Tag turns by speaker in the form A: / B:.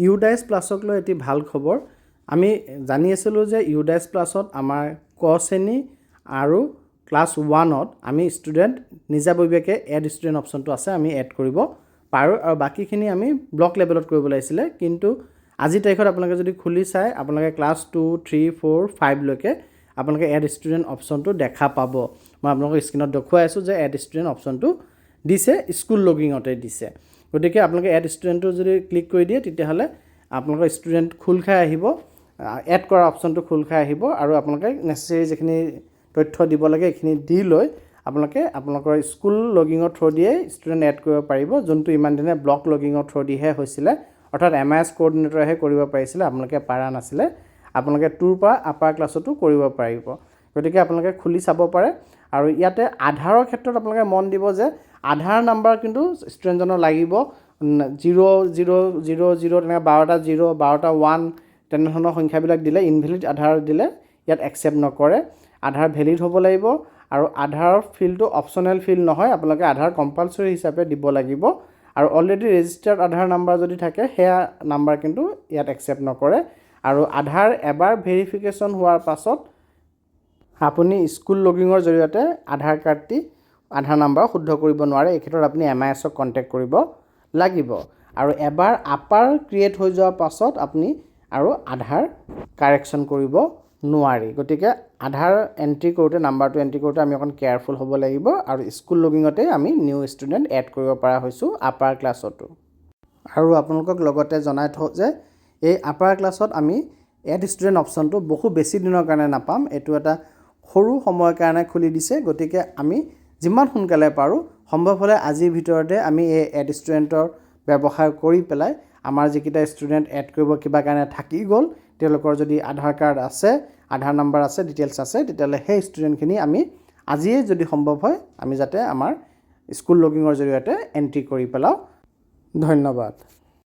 A: ইউডাইচ প্লাছক লৈ এটি ভাল খবৰ আমি জানি আছিলোঁ যে ইউডাইচ প্লাছত আমাৰ ক শ্ৰেণী আৰু ক্লাছ 1ত আমি ষ্টুডেণ্ট নিজাববীয়াকৈ এড ষ্টুডেণ্ট অপশ্যনটো আছে আমি এড কৰিব পাৰোঁ আৰু বাকীখিনি আমি ব্লক লেভেলত কৰিব লাগিছিলে কিন্তু আজি তাৰিখত আপোনালোকে যদি খুলি চাই আপোনালোকে ক্লাছ 2, 3, 4, 5 লৈকে আপোনালোকে এড ষ্টুডেণ্ট অপশ্যনটো দেখা পাব মই আপোনালোকক স্ক্ৰীনত দেখুৱাই আছোঁ যে এড ষ্টুডেণ্ট অপশ্যনটো দিছে স্কুল লগিঙতে দিছে গতিকে আপোনালোকে এড ষ্টুডেণ্টটো যদি ক্লিক কৰি দিয়ে তেতিয়াহ'লে আপোনালোকৰ ষ্টুডেণ্ট খোল খাই আহিব এড কৰা অপশ্যনটো খোল খাই আহিব আৰু আপোনালোকে নেচেচাৰী যিখিনি তথ্য দিব লাগে এইখিনি দি লৈ আপোনালোকৰ স্কুল লগিঙৰ থ্ৰু দিয়ে ষ্টুডেণ্ট এড কৰিব পাৰিব যোনটো ইমান দিনে ব্লক লগিঙৰ থ্ৰু দিহে হৈছিলে অৰ্থাৎ MIS কোঅৰ্ডিনেটৰহে কৰিব পাৰিছিলে আপোনালোকে পাৰা নাছিলে আপোনালোকে 2ৰ পৰা আপাৰ ক্লাছতো কৰিব পাৰিব গতিকে আপোনালোকে খুলি চাব পাৰে আৰু ইয়াতে আধাৰৰ ক্ষেত্ৰত আপোনালোকে মন দিব যে আধাৰ নাম্বাৰ কিন্তু ষ্টুডেণ্টজনৰ লাগিব 0 0 0 0 তেনেকৈ 12টা 0 12টা 1 তেনেধৰণৰ সংখ্যাবিলাক দিলে ইনভেলিড আধাৰ দিলে ইয়াত একচেপ্ট নকৰে আধাৰ ভেলিড হ'ব লাগিব আৰু আধাৰৰ ফিল্ডটো অপশ্যনেল ফিল্ড নহয় আপোনালোকে আধাৰ কম্পালচৰি হিচাপে দিব লাগিব আৰু অলৰেডি ৰেজিষ্টাৰ্ড আধাৰ নাম্বাৰ যদি থাকে সেয়া নাম্বাৰ কিন্তু ইয়াত একচেপ্ট নকৰে আৰু আধাৰ এবাৰ ভেৰিফিকেশ্যন হোৱাৰ পাছত আপুনি স্কুল লগিঙৰ জৰিয়তে আধাৰ কাৰ্ডটি আধাৰ নাম্বাৰ শুদ্ধ কৰিব নোৱাৰে এই ক্ষেত্ৰত আপুনি MISক কণ্টেক্ট কৰিব লাগিব আৰু এবাৰ আপাৰ ক্ৰিয়েট হৈ যোৱাৰ পাছত আপুনি আৰু আধাৰ কাৰেকশ্যন কৰিব নোৱাৰি গতিকে আধাৰ এণ্ট্ৰি কৰোঁতে নাম্বাৰটো এণ্ট্ৰি কৰোঁতে আমি অকণ কেয়াৰফুল হ'ব লাগিব আৰু স্কুল লগিঙতে আমি নিউ ষ্টুডেণ্ট এড কৰিব পৰা হৈছোঁ আপাৰ ক্লাছতো আৰু আপোনালোকক লগতে জনাই থওঁ যে এই আপাৰ ক্লাছত আমি এড ষ্টুডেণ্ট অপশ্যনটো বহু বেছি দিনৰ কাৰণে নাপাম এইটো এটা সৰু সময়ৰ কাৰণে খুলি দিছে গতিকে আমি যিমান সোনকালে পাৰোঁ সম্ভৱ হ'লে আজিৰ ভিতৰতে আমি এই এড ষ্টুডেণ্টৰ ব্যৱহাৰ কৰি পেলাই আমাৰ যিকেইটা ষ্টুডেণ্ট এড কৰিব কিবা কাৰণে থাকি গ'ল তেওঁলোকৰ যদি আধাৰ কাৰ্ড আছে আধাৰ নাম্বাৰ আছে ডিটেইলছ আছে তেতিয়াহ'লে সেই ষ্টুডেণ্টখিনি আমি আজিয়ে যদি সম্ভৱ হয় আমি যাতে আমাৰ স্কুল লগিঙৰ জৰিয়তে এণ্ট্ৰি কৰি পেলাওঁ ধন্যবাদ